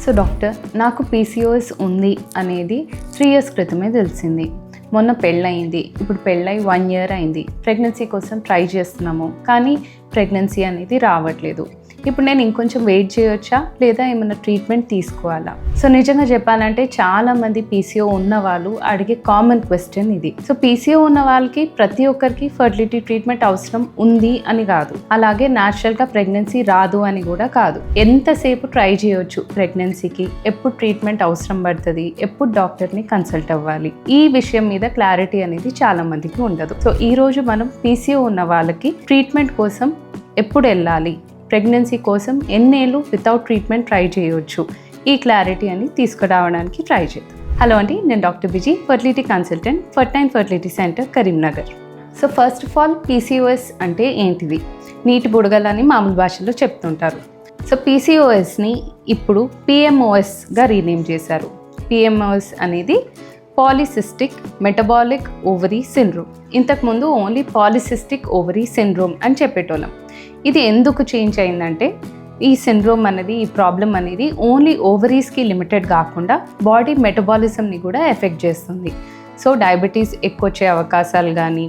So doctor, నాకు PCOS ఉంది అనేది 3 years క్రితమే తెలిసింది. మొన్న పెళ్ళయింది, ఇప్పుడు పెళ్ళై 1 year అయింది. ప్రెగ్నెన్సీ కోసం ట్రై చేస్తున్నాము, కానీ ప్రెగ్నెన్సీ అనేది రావట్లేదు. ఇప్పుడు నేను ఇంకొంచెం వెయిట్ చేయొచ్చా, లేదా ఏమైనా ట్రీట్మెంట్ తీసుకోవాలా? సో నిజంగా చెప్పాలంటే చాలామంది పీసీఓ ఉన్న వాళ్ళు అడిగే కామన్ క్వశ్చన్ ఇది. సో పీసీఓ ఉన్న వాళ్ళకి ప్రతి ఒక్కరికి ఫర్టిలిటీ ట్రీట్మెంట్ అవసరం ఉంది అని కాదు, అలాగే న్యాచురల్గా ప్రెగ్నెన్సీ రాదు అని కూడా కాదు. ఎంతసేపు ట్రై చేయొచ్చు ప్రెగ్నెన్సీకి, ఎప్పుడు ట్రీట్మెంట్ అవసరం పడుతుంది, ఎప్పుడు డాక్టర్ని కన్సల్ట్ అవ్వాలి, ఈ విషయం మీద క్లారిటీ అనేది చాలా మందికి ఉండదు. సో ఈరోజు మనం పీసీఓ ఉన్న వాళ్ళకి ట్రీట్మెంట్ కోసం ఎప్పుడు వెళ్ళాలి, ప్రెగ్నెన్సీ కోసం ఎన్నేళ్ళు వితౌట్ ట్రీట్మెంట్ ట్రై చేయవచ్చు, ఈ క్లారిటీ అని తీసుకురావడానికి ట్రై చేద్దాం. హలో అండి, నేను డాక్టర్ బిజీ, ఫర్టిలిటీ కన్సల్టెంట్, ఫర్టైన్ fertility centre, Karimnagar. So first of all PCOS అంటే ఏంటిది? నీటి బుడగలని మామూలు భాషలో చెప్తుంటారు. సో పీసీఓఎస్ని ఇప్పుడు పిఎంఓఎస్గా రీనేమ్ చేశారు. పిఎంఓఎస్ అనేది పాలిసిస్టిక్ మెటబాలిక్ ఓవరీ సిండ్రోమ్. ఇంతకుముందు ఓన్లీ పాలిసిస్టిక్ ఓవరీ సిండ్రోమ్ అని చెప్పేటోళ్ళం. ఇది ఎందుకు చేంజ్ అయిందంటే, ఈ సిండ్రోమ్ అనేది, ఈ ప్రాబ్లం అనేది ఓన్లీ ఓవరీస్కి లిమిటెడ్ కాకుండా బాడీ మెటబాలిజంని కూడా ఎఫెక్ట్ చేస్తుంది. సో డయాబెటీస్ ఎక్కువ వచ్చే అవకాశాలు కానీ,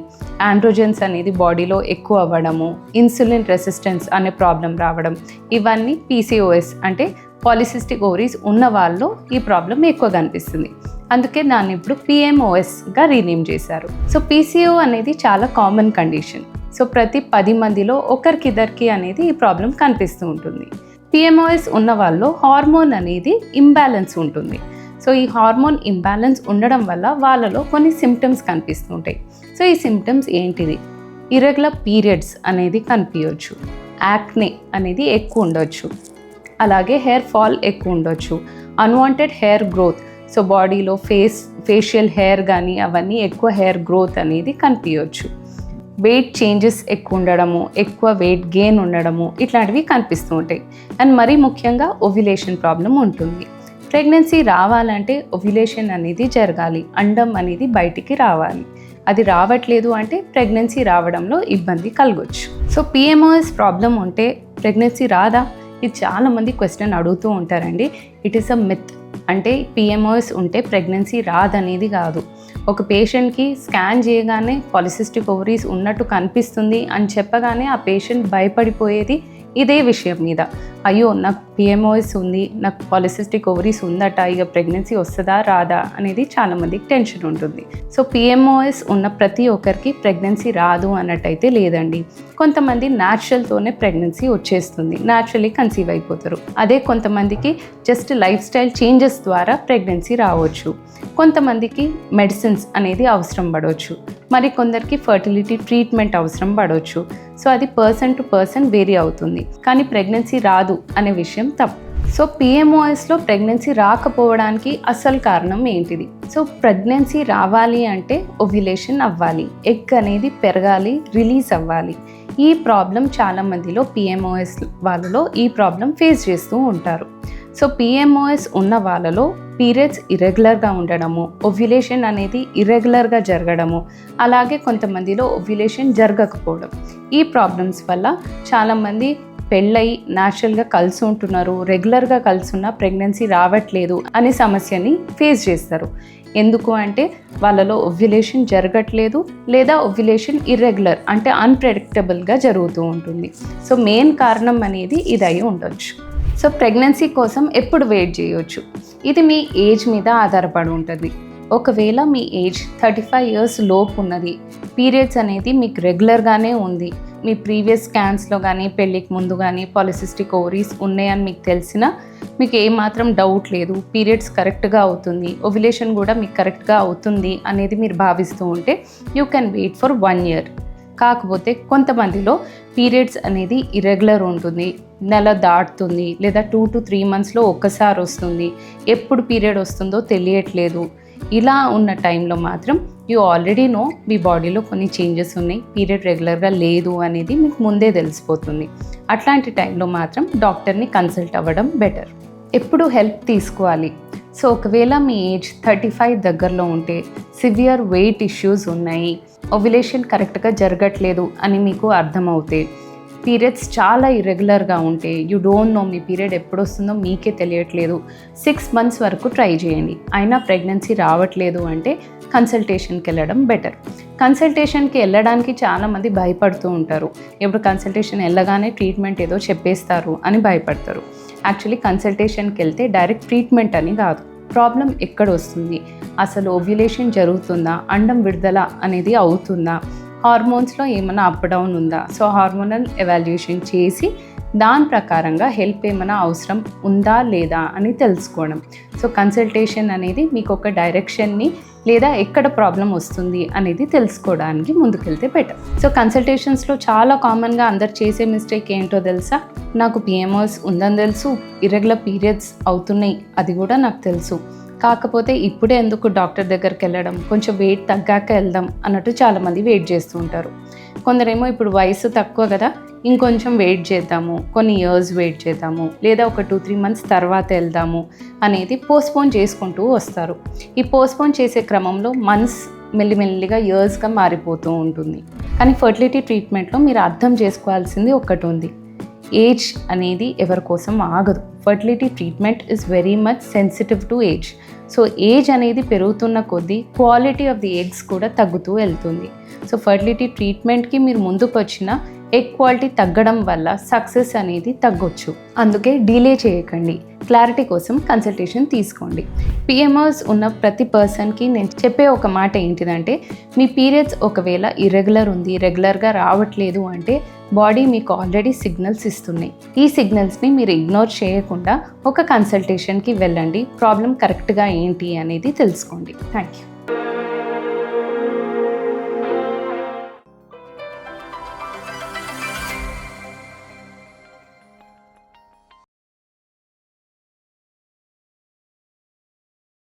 ఆండ్రోజెన్స్ అనేది బాడీలో ఎక్కువ అవ్వడము, ఇన్సులిన్ రెసిస్టెన్స్ అనే ప్రాబ్లం రావడం, ఇవన్నీ పీసీఓఎస్ అంటే పాలిసిస్టిక్ ఓవరీస్ ఉన్న వాళ్ళు ఈ ప్రాబ్లం ఎక్కువ కనిపిస్తుంది. అందుకే దాన్ని ఇప్పుడు పిఎంఓఎస్గా రీనేమ్ చేశారు. సో పీసీఓ అనేది చాలా కామన్ కండిషన్. సో ప్రతి 10 మందిలో ఒకరికిద్దరికి అనేది ఈ ప్రాబ్లం కనిపిస్తూ ఉంటుంది. పిఎంఓఎస్ ఉన్న వాళ్ళు హార్మోన్ అనేది ఇంబ్యాలెన్స్ ఉంటుంది. సో ఈ హార్మోన్ ఇంబ్యాలెన్స్ ఉండడం వల్ల వాళ్ళలో కొన్ని సిమ్టమ్స్ కనిపిస్తుంటాయి. సో ఈ సిమ్టమ్స్ ఏంటిది? ఇర్రెగ్యులర్ పీరియడ్స్ అనేది కనిపించవచ్చు, యాక్నే అనేది ఎక్కువ ఉండొచ్చు, అలాగే హెయిర్ ఫాల్ ఎక్కువ ఉండొచ్చు, అన్వాంటెడ్ హెయిర్ గ్రోత్, సో బాడీలో ఫేషియల్ హెయిర్ కానీ అవన్నీ ఎక్కువ హెయిర్ గ్రోత్ అనేది కనిపించవచ్చు, వెయిట్ చేంజెస్ ఎక్కువ ఉండడము, ఎక్కువ వెయిట్ గెయిన్ ఉండడము, ఇట్లాంటివి కనిపిస్తూ ఉంటాయి. అండ్ మరీ ముఖ్యంగా ఓవ్యులేషన్ ప్రాబ్లం ఉంటుంది. ప్రెగ్నెన్సీ రావాలంటే ఓవ్యులేషన్ అనేది జరగాలి, అండం అనేది బయటికి రావాలి. అది రావట్లేదు అంటే ప్రెగ్నెన్సీ రావడంలో ఇబ్బంది కలగొచ్చు. సో పిఎంఓఎస్ ప్రాబ్లం ఉంటే ప్రెగ్నెన్సీ రాదా? ఇది చాలామంది క్వశ్చన్ అడుగుతూ ఉంటారండి. It is a myth. అంటే పిఎంఓఎస్ ఉంటే ప్రెగ్నెన్సీ రాదనేది కాదు. ఒక పేషెంట్కి స్కాన్ చేయగానే పాలిసిస్టిక్ ఓవరీస్ ఉన్నట్టు కనిపిస్తుంది అని చెప్పగానే ఆ పేషెంట్ భయపడిపోయేది ఇదే విషయం మీద. అయ్యో, నాకు పిఎంఓఎస్ ఉంది, నాకు పాలిసిస్టిక్ ఓవరీస్ ఉందట, ఇక ప్రెగ్నెన్సీ వస్తుందా రాదా అనేది చాలామందికి టెన్షన్ ఉంటుంది. సో పిఎంఓఎస్ ఉన్న ప్రతి ఒక్కరికి ప్రెగ్నెన్సీ రాదు అన్నట్టయితే లేదండి. కొంతమంది న్యాచురల్తోనే ప్రెగ్నెన్సీ వచ్చేస్తుంది, న్యాచురల్లీ కన్సీవ్ అయిపోతారు. అదే కొంతమందికి జస్ట్ లైఫ్ స్టైల్ చేంజెస్ ద్వారా ప్రెగ్నెన్సీ రావచ్చు. కొంతమందికి మెడిసిన్స్ అనేది అవసరం పడవచ్చు, మరి కొందరికి ఫర్టిలిటీ ట్రీట్మెంట్ అవసరం పడవచ్చు. సో అది పర్సన్ టు పర్సన్ వేరీ అవుతుంది, కానీ ప్రెగ్నెన్సీ రాదు అనే విషయం తప్పు. సో పిఎంఓఎస్లో ప్రెగ్నెన్సీ రాకపోవడానికి అసలు కారణం ఏంటిది? సో ప్రెగ్నెన్సీ రావాలి అంటే ఓవ్యులేషన్ అవ్వాలి, ఎగ్ అనేది పెరగాలి, రిలీజ్ అవ్వాలి. ఈ ప్రాబ్లం చాలామందిలో పిఎంఓఎస్ వాళ్ళలో ఈ ప్రాబ్లం ఫేస్ చేస్తూ ఉంటారు. సో పిఎంఓఎస్ ఉన్న వాళ్ళలో పీరియడ్స్ ఇర్రెగ్యులర్గా ఉండడము, ఓవ్యులేషన్ అనేది ఇర్రెగ్యులర్గా జరగడము, అలాగే కొంతమందిలో ఓవ్యులేషన్ జరగకపోవడం, ఈ ప్రాబ్లమ్స్ వల్ల చాలామంది పెళ్ళై న్యాచురల్గా కలిసి ఉంటున్నారు, రెగ్యులర్గా కలిసి ఉన్న ప్రెగ్నెన్సీ రావట్లేదు అనే సమస్యని ఫేస్ చేస్తారు. ఎందుకు అంటే వాళ్ళలో ఓవ్యులేషన్ జరగట్లేదు, లేదా ఓవ్యులేషన్ ఇర్రెగ్యులర్ అంటే అన్ప్రెడిక్టబుల్గా జరుగుతూ ఉంటుంది. సో మెయిన్ కారణం అనేది ఇది అయి ఉండొచ్చు. సో ప్రెగ్నెన్సీ కోసం ఎప్పుడు వెయిట్ చేయొచ్చు? ఇది మీ ఏజ్ మీద ఆధారపడి ఉంటుంది. ఒకవేళ మీ ఏజ్ 35 years లోపు ఉన్నది, పీరియడ్స్ అనేది మీకు రెగ్యులర్గానే ఉంది, మీ ప్రీవియస్ స్కాన్స్లో కానీ పెళ్ళికి ముందు కానీ పాలిసిస్టిక్ ఓవరీస్ ఉన్నాయని మీకు తెలిసినా, మీకు ఏమాత్రం డౌట్ లేదు, పీరియడ్స్ కరెక్ట్గా అవుతుంది, ఓవ్యులేషన్ కూడా మీకు కరెక్ట్గా అవుతుంది అనేది మీరు భావిస్తూ ఉంటే you can wait for 1 year. కాకపోతే కొంతమందిలో పీరియడ్స్ అనేది ఇర్రెగ్యులర్ ఉంటుంది, నెల దాటుతుంది, లేదా 2 to 3 monthsలో ఒక్కసారి వస్తుంది, ఎప్పుడు పీరియడ్ వస్తుందో తెలియట్లేదు. ఇలా ఉన్న టైంలో మాత్రం యూ ఆల్రెడీ నో మీ బాడీలో కొన్ని చేంజెస్ ఉన్నాయి, పీరియడ్ రెగ్యులర్గా లేదు అనేది మీకు ముందే తెలిసిపోతుంది. అట్లాంటి టైంలో మాత్రం డాక్టర్ని కన్సల్ట్ అవ్వడం బెటర్. ఎప్పుడు హెల్ప్ తీసుకోవాలి? సో ఒకవేళ మీ ఏజ్ 35 దగ్గరలో ఉంటే, సివియర్ వెయిట్ ఇష్యూస్ ఉన్నాయి, ఓవ్యులేషన్ కరెక్ట్గా జరగట్లేదు అని మీకు అర్థమవుతే, పీరియడ్స్ చాలా ఇర్రెగ్యులర్గా ఉంటే, you don't know me period ఎప్పుడు వస్తుందో మీకే తెలియట్లేదు, 6 months వరకు ట్రై చేయండి. అయినా ప్రెగ్నెన్సీ రావట్లేదు అంటే కన్సల్టేషన్కి వెళ్ళడం బెటర్. కన్సల్టేషన్కి వెళ్ళడానికి చాలామంది భయపడుతూ ఉంటారు. ఇప్పుడు కన్సల్టేషన్ వెళ్ళగానే ట్రీట్మెంట్ ఏదో చెప్పేస్తారు అని భయపడతారు. యాక్చువల్లీ కన్సల్టేషన్కి వెళ్తే డైరెక్ట్ ట్రీట్మెంట్ అని కాదు, ప్రాబ్లం ఎక్కడ వస్తుంది, అసలు ఓవ్యులేషన్ జరుగుతుందా, అండం విడుదల అనేది అవుతుందా, హార్మోన్స్లో ఏమైనా అప్ డౌన్ ఉందా, సో హార్మోనల్ ఎవాల్యుయేషన్ చేసి దాని ప్రకారంగా హెల్ప్ ఏమైనా అవసరం ఉందా లేదా అని తెలుసుకోవడం. సో కన్సల్టేషన్ అనేది మీకు ఒక డైరెక్షన్ని లేదా ఎక్కడ ప్రాబ్లం వస్తుంది అనేది తెలుసుకోవడానికి ముందుకెళ్తే బెటర్. సో కన్సల్టేషన్స్లో చాలా కామన్గా అందరు చేసే మిస్టేక్ ఏంటో తెలుసా? నాకు PMOS ఉందని తెలుసు, ఇర్రెగ్యులర్ పీరియడ్స్ అవుతున్నాయి అది కూడా నాకు తెలుసు, కాకపోతే ఇప్పుడే ఎందుకు డాక్టర్ దగ్గరికి వెళ్ళడం, కొంచెం వెయిట్ తగ్గాక వెళ్దాం అన్నట్టు చాలామంది వెయిట్ చేస్తూ ఉంటారు. కొందరేమో ఇప్పుడు వయసు తక్కువ కదా, ఇంకొంచెం వెయిట్ చేద్దాము, కొన్ని ఇయర్స్ వెయిట్ చేద్దాము, లేదా ఒక 2-3 months తర్వాత వెళ్దాము అనేది పోస్ట్పోన్ చేసుకుంటూ వస్తారు. ఈ పోస్ట్పోన్ చేసే క్రమంలో మంత్స్ మెల్లిమెల్లిగా ఇయర్స్గా మారిపోతూ ఉంటుంది. కానీ ఫర్టిలిటీ ట్రీట్మెంట్లో మీరు అర్థం చేసుకోవాల్సింది ఒకటి ఉంది, ఏజ్ అనేది ఎవరి కోసం ఆగదు. Fertility treatment is very much sensitive to age. So age అనేది పెరుగుతున్న కొద్దీ క్వాలిటీ ఆఫ్ ది ఎగ్స్ కూడా తగ్గుతూ వెళ్తుంది. సో ఫర్టిలిటీ ట్రీట్మెంట్కి మీరు ముందుకు వచ్చిన ఎగ్ క్వాలిటీ తగ్గడం వల్ల సక్సెస్ అనేది తగ్గొచ్చు. అందుకే డిలే చేయకండి, క్లారిటీ కోసం కన్సల్టేషన్ తీసుకోండి. PMOS ఉన్న ప్రతి పర్సన్కి నేను చెప్పే ఒక మాట ఏంటిదంటే, మీ పీరియడ్స్ ఒకవేళ ఇర్రెగ్యులర్ ఉంది, రెగ్యులర్గా రావట్లేదు అంటే బాడీ మీకు ఆల్రెడీ సిగ్నల్స్ ఇస్తున్నాయి. ఈ సిగ్నల్స్ని మీరు ఇగ్నోర్ చేయకుండా ఒక కన్సల్టేషన్కి వెళ్ళండి, ప్రాబ్లం కరెక్ట్గా ఏంటి అనేది తెలుసుకోండి. Thank you.